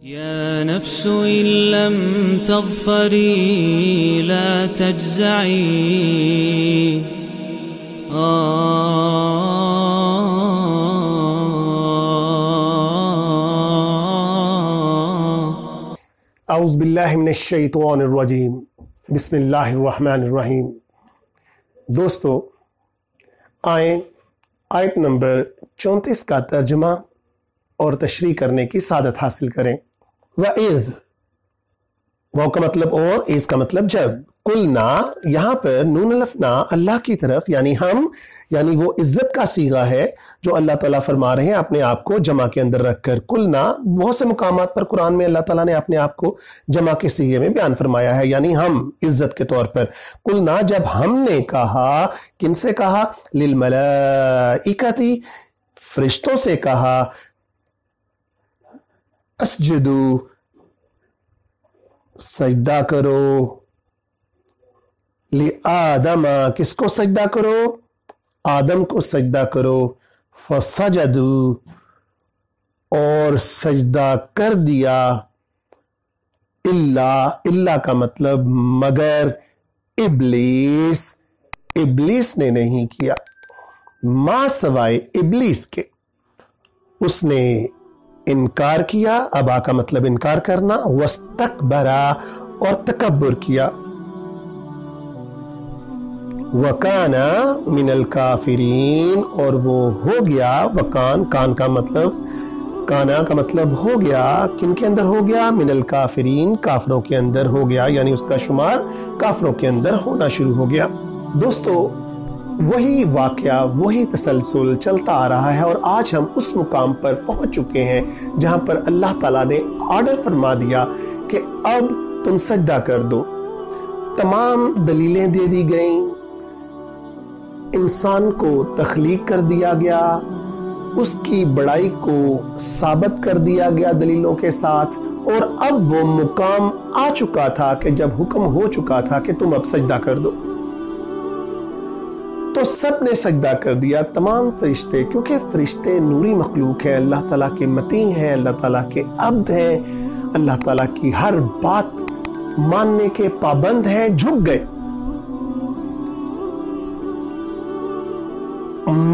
يا نفس إن لم تظفري لا تجزعي اعوذ باللہ من الشیطان الرجیم بسم اللہ الرحمن الرحیم۔ دوستو آئیں آیت نمبر 34 کا ترجمہ اور تشریح کرنے کی سعادت حاصل کریں۔ وَإِذْ وہ کا مطلب اور، اس کا مطلب جب، قلنا یہاں پر نون الف نا اللہ کی طرف یعنی ہم، یعنی وہ عزت کا صیغہ ہے جو اللہ تعالیٰ فرما رہے ہیں اپنے آپ کو جمع کے اندر رکھ کر۔ قلنا بہت سے مقامات پر قرآن میں اللہ تعالیٰ نے اپنے آپ کو جمع کے صیغے میں بیان فرمایا ہے، یعنی ہم عزت کے طور پر۔ قلنا جب ہم نے کہا، کن سے کہا؟ للملائکتی فرشتوں سے کہا، اسجدو سجدہ کرو، لآدم کس کو سجدہ کرو؟ آدم کو سجدہ کرو، فسجدو اور سجدہ کر دیا، اللہ کا مطلب مگر، ابلیس نے نہیں کیا، ما سوائے ابلیس کے، اس نے انکار کیا۔ ابا کا مطلب انکار کرنا، واستکبرا اور تکبر کیا، وکانا من الکافرین اور وہ ہو گیا، کان کا مطلب، کانا کا مطلب ہو گیا، کن کے اندر ہو گیا؟ من الکافرین کافروں کے اندر ہو گیا، یعنی اس کا شمار کافروں کے اندر ہونا شروع ہو گیا۔ دوستو وہی واقعہ، وہی تسلسل چلتا آ رہا ہے، اور آج ہم اس مقام پر پہنچ چکے ہیں جہاں پر اللہ تعالیٰ نے آرڈر فرما دیا کہ اب تم سجدہ کر دو۔ تمام دلیلیں دے دی گئیں، انسان کو تخلیق کر دیا گیا، اس کی بڑائی کو ثابت کر دیا گیا دلیلوں کے ساتھ، اور اب وہ مقام آ چکا تھا کہ جب حکم ہو چکا تھا کہ تم اب سجدہ کر دو، تو سب نے سجدہ کر دیا، تمام فرشتے، کیونکہ فرشتے نوری مخلوق ہیں، اللہ تعالیٰ کے مطیع ہیں، اللہ تعالیٰ کے عبد ہیں، اللہ تعالیٰ کی ہر بات ماننے کے پابند ہیں، جھک گئے،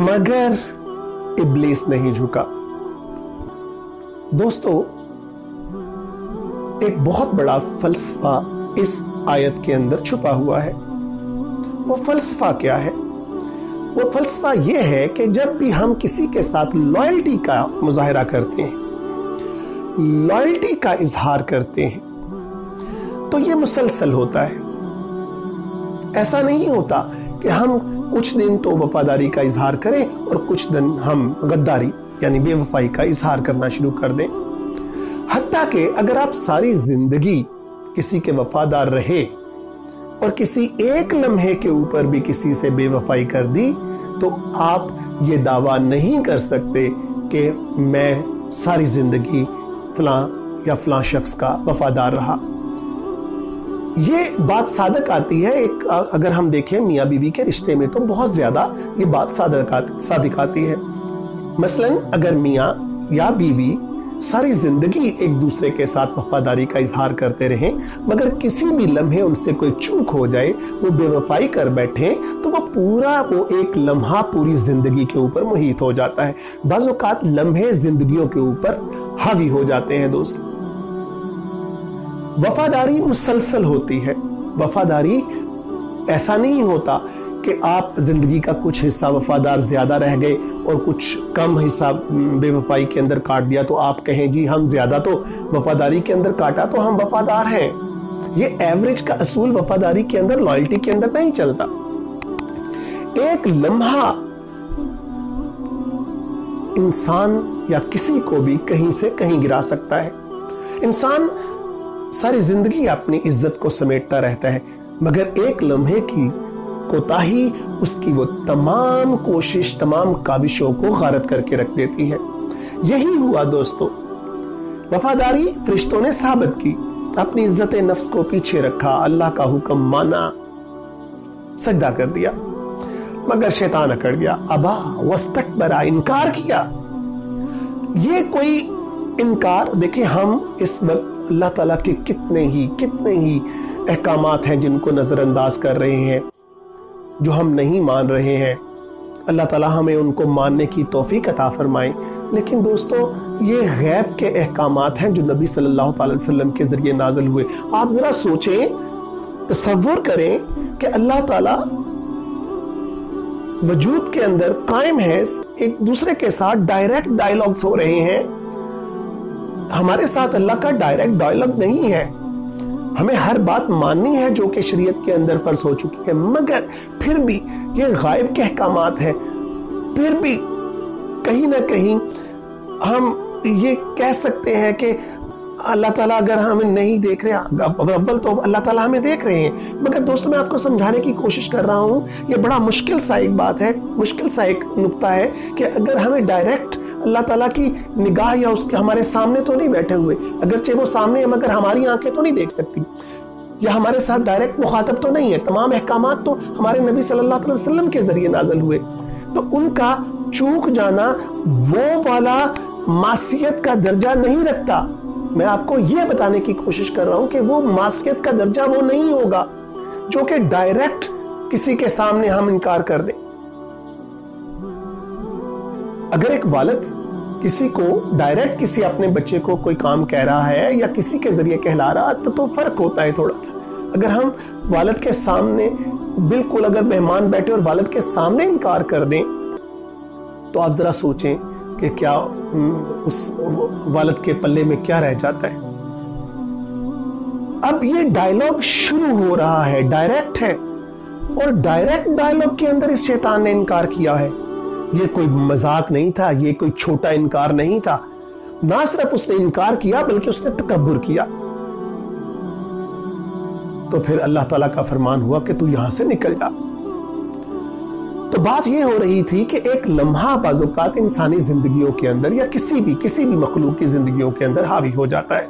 مگر ابلیس نہیں جھکا۔ دوستو ایک بہت بڑا فلسفہ اس آیت کے اندر چھپا ہوا ہے۔ وہ فلسفہ کیا ہے؟ وہ فلسفہ یہ ہے کہ جب بھی ہم کسی کے ساتھ لائلٹی کا مظاہرہ کرتے ہیں، لائلٹی کا اظہار کرتے ہیں، تو یہ مسلسل ہوتا ہے۔ ایسا نہیں ہوتا کہ ہم کچھ دن تو وفاداری کا اظہار کریں اور کچھ دن ہم غداری یعنی بے وفائی کا اظہار کرنا شروع کر دیں۔ حتیٰ کہ اگر آپ ساری زندگی کسی کے وفادار رہے اور کسی ایک لمحے کے اوپر بھی کسی سے بے وفائی کر دی، تو آپ یہ دعویٰ نہیں کر سکتے کہ میں ساری زندگی فلاں یا فلاں شخص کا وفادار رہا۔ یہ بات صادق آتی ہے، اگر ہم دیکھیں میاں بیوی کے رشتے میں تو بہت زیادہ یہ بات صادق آتی ہے۔ مثلا اگر میاں یا بیوی ساری زندگی ایک دوسرے کے ساتھ وفاداری کا اظہار کرتے رہیں، مگر کسی بھی لمحے ان سے کوئی چوک ہو جائے، وہ بے وفائی کر بیٹھیں، تو وہ ایک لمحہ پوری زندگی کے اوپر محیط ہو جاتا ہے۔ بعض اوقات لمحے زندگیوں کے اوپر حاوی ہو جاتے ہیں۔ دوست وفاداری مسلسل ہوتی ہے۔ وفاداری ایسا نہیں ہوتا کہ آپ زندگی کا کچھ حصہ وفادار زیادہ رہ گئے اور کچھ کم حصہ بے وفائی کے اندر کاٹ دیا تو آپ کہیں جی ہم زیادہ تو وفاداری کے اندر کاٹا تو ہم وفادار ہیں۔ یہ ایوریج کا اصول وفاداری کے اندر، لائلٹی کے اندر نہیں چلتا۔ ایک لمحہ انسان یا کسی کو بھی کہیں سے کہیں گرا سکتا ہے۔ انسان ساری زندگی اپنی عزت کو سمیٹتا رہتا ہے، مگر ایک لمحے کی کوتاہی اس کی وہ تمام کوشش، تمام کاوشوں کو غارت کر کے رکھ دیتی ہے۔ یہی ہوا دوستو، وفاداری فرشتوں نے ثابت کی، اپنی عزت نفس کو پیچھے رکھا، اللہ کا حکم مانا، سجدہ کر دیا، مگر شیطان اکڑ گیا، ابا واستکبرا انکار کیا۔ یہ کوئی इनकार, देखिए हम इस वक्त अल्लाह ताला के कितने ही अहकामात हैं जिनको नज़रअंदाज कर रहे हैं, जो हम नहीं मान रहे हैं। अल्लाह ताला हमें उनको मानने की तौफीक अता फरमाए। लेकिन दोस्तों, ये गैब के अहकामात हैं जो नबी सल्लल्लाहु अलैहि वसल्लम के ज़रिए नाज़िल हुए। आप ज़रा सोचें, तसव्वुर करें कि अल्लाह ताला वजूद के अंदर कायम है, एक दूसरे के साथ डायरेक्ट डायलॉग्स हो रहे हैं। हमारे साथ अल्लाह का डायरेक्ट डायलॉग नहीं है, हमें हर बात माननी है जो कि शरीयत के अंदर फर्ज हो चुकी है, मगर फिर भी ये गायब के अहकामात हैं। फिर भी कहीं ना कहीं हम ये कह सकते हैं कि अल्लाह ताला अगर हमें नहीं देख रहे, अव्वल तो अल्लाह ताला हमें देख रहे हैं। मगर दोस्तों, मैं आपको समझाने की कोशिश कर रहा हूँ, ये बड़ा मुश्किल सा एक बात है, मुश्किल सा एक नुक्ता है कि अगर हमें डायरेक्ट अल्लाह ताला की निगाह या उसके हमारे सामने तो नहीं बैठे हुए, अगरचे वो सामने है मगर हमारी आंखें तो नहीं देख सकती, या हमारे साथ डायरेक्ट मुखातब तो नहीं है। तमाम अहकामात तो हमारे नबी सल्लल्लाहु अलैहि वसल्लम के जरिए नाज़िल हुए, तो उनका चूक जाना वो वाला मासियत का दर्जा नहीं रखता। मैं आपको यह बताने की कोशिश कर रहा हूं कि वो मासियत का दर्जा वो नहीं होगा जो कि डायरेक्ट किसी के सामने हम इनकार कर दें। अगर एक वालिद किसी को डायरेक्ट किसी अपने बच्चे को कोई काम कह रहा है या किसी के जरिए कहला रहा तो फर्क होता है थोड़ा सा। अगर हम वालिद के सामने बिल्कुल, अगर मेहमान बैठे और वालिद के सामने इनकार कर दें, तो आप जरा सोचें कि क्या उस वालिद के पल्ले में क्या रह जाता है। अब ये डायलॉग शुरू हो रहा है, डायरेक्ट है, और डायरेक्ट डायलॉग के अंदर इस शैतान ने इनकार किया है। ये कोई मजाक नहीं था, ये कोई छोटा इनकार नहीं था। ना सिर्फ उसने इनकार किया बल्कि उसने तकब्बुर किया। तो फिर अल्लाह ताला का फरमान हुआ कि तू यहां से निकल जा। तो बात यह हो रही थी कि एक लम्हा बाज़ौक़ात इंसानी जिंदगियों के अंदर या किसी भी मखलूक की जिंदगियों के अंदर हावी हो जाता है।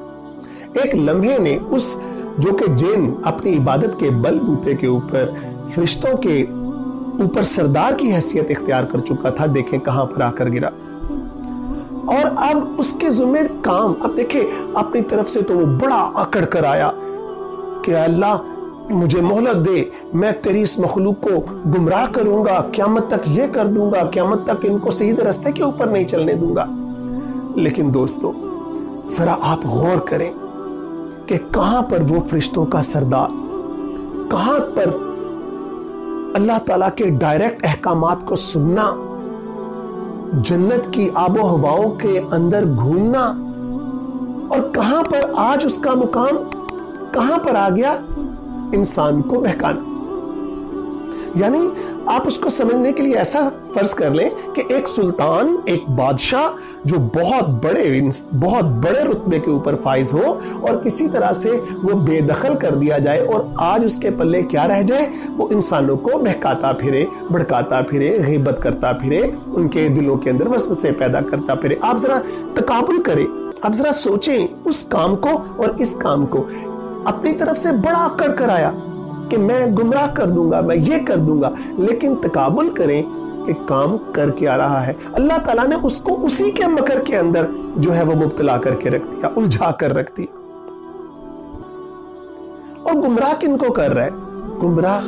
एक लम्हे ने उस जो कि जिन अपनी इबादत के बलबूते के ऊपर फरिश्तों के ऊपर सरदार की हैसियत इख्तियार कर चुका था, देखें कहां पर आकर गिरा। और अब उसके ज़िम्मे काम, अब देखें अपनी तरफ से तो वो बड़ा अकड़ कर आया कि अल्लाह मुझे मोहलत दे, मैं तेरी इस मखलूक को गुमराह करूंगा, क़यामत तक ये कर दूंगा, क़यामत तक इनको सीधे रास्ते के ऊपर नहीं चलने दूंगा। लेकिन दोस्तों, जरा आप गौर करें कि कहां पर वो फरिश्तों का सरदार, कहां पर अल्लाह ताला के डायरेक्ट अहकामात को सुनना, जन्नत की आबो हवाओं के अंदर घूमना, और कहां पर आज उसका मुकाम कहां पर आ गया, इंसान को बहकाना। यानी आप उसको समझने के लिए ऐसा फर्ज कर लें कि एक सुल्तान, एक बादशाह जो बहुत बड़े रुतबे के ऊपर फाइज हो और किसी तरह से वो बेदखल कर दिया जाए और आज उसके पल्ले क्या रह जाए, वो इंसानों को बहकाता फिरे, भड़काता फिरे, गीबत करता फिरे, उनके दिलों के अंदर वसवसे पैदा करता फिरे। आप जरा तकाबुल करें, आप जरा सोचें उस काम को और इस काम को। अपनी तरफ से बड़ा अकड़ कर आया कि मैं गुमराह कर दूंगा, मैं ये कर दूंगा, लेकिन तकाबुल करें कि काम कर क्या रहा है। अल्लाह ताला ने उसको उसी के मकर के अंदर जो है वो मुब्तला करके रख दिया, उलझा कर रख दिया। और गुमराह किनको कर रहा है? गुमराह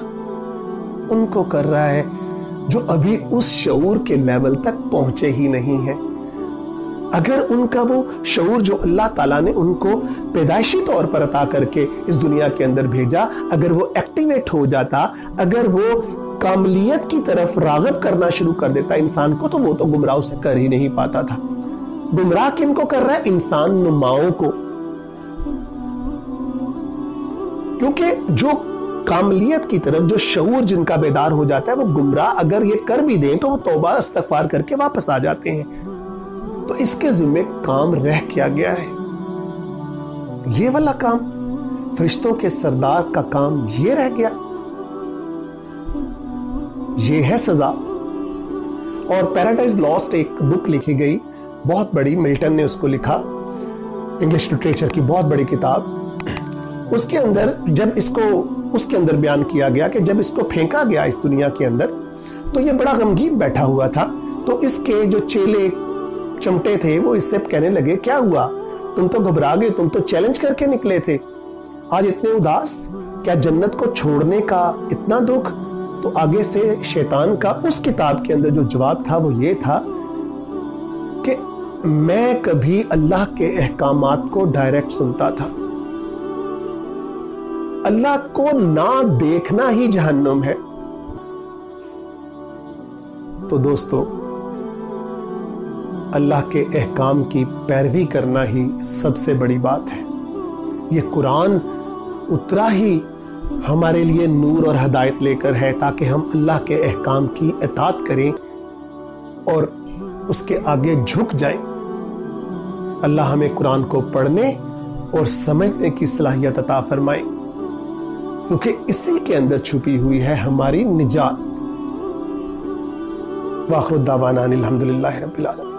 उनको कर रहा है जो अभी उस शऊर के लेवल तक पहुंचे ही नहीं है। अगर उनका वो शऊर जो अल्लाह ताला ने उनको पैदाइशी तौर पर अता करके इस दुनिया के अंदर भेजा, अगर वो एक्टिवेट हो जाता, अगर वो कामलियत की तरफ राग़िब करना शुरू कर देता इंसान को, तो वो तो गुमराह उसे कर ही नहीं पाता था। गुमराह किनको कर रहा है? इंसान नुमाओं को। क्योंकि जो कामलियत की तरफ जो शऊर जिनका बेदार हो जाता है, वो गुमराह अगर ये कर भी दें तो वो तौबा इस्तग़फ़ार करके वापस आ जाते हैं। तो इसके ज़िम्मे काम रह क्या गया है? ये वाला काम, फरिश्तों के सरदार का काम ये रह गया। ये है सजा। और पैराडाइज लॉस्ट एक बुक लिखी गई, बहुत बड़ी, मिल्टन ने उसको लिखा, इंग्लिश लिटरेचर की बहुत बड़ी किताब। उसके अंदर जब इसको उसके अंदर बयान किया गया कि जब इसको फेंका गया इस दुनिया के अंदर, तो ये बड़ा गमगीन बैठा हुआ था। तो इसके जो चेले چمٹے تھے وہ اس سے کہنے لگے کیا ہوا، تم تو گھبرا گئے، تم تو چیلنج کر کے نکلے تھے، آج اتنے اداس، کیا جنت کو چھوڑنے کا اتنا دکھ؟ تو آگے سے شیطان کا اس کتاب کے اندر جو جواب تھا وہ یہ تھا کہ میں کبھی اللہ کے احکامات کو ڈائریکٹ سنتا تھا، اللہ کو نہ دیکھنا ہی جہنم ہے۔ تو دوستو، اللہ کے احکام کی پیروی کرنا ہی سب سے بڑی بات ہے۔ یہ قرآن اترا ہی ہمارے لیے نور اور ہدایت لے کر ہے تاکہ ہم اللہ کے احکام کی اطاعت کریں اور اس کے آگے جھک جائیں۔ اللہ ہمیں قرآن کو پڑھنے اور سمجھنے کی صلاحیت عطا فرمائے، کیونکہ اسی کے اندر چھپی ہوئی ہے ہماری نجات۔ وآخر الدعوانا ان الحمدللہ رب العالمین۔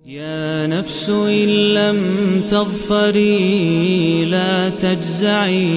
يا نفس إن لم تظفري لا تجزعي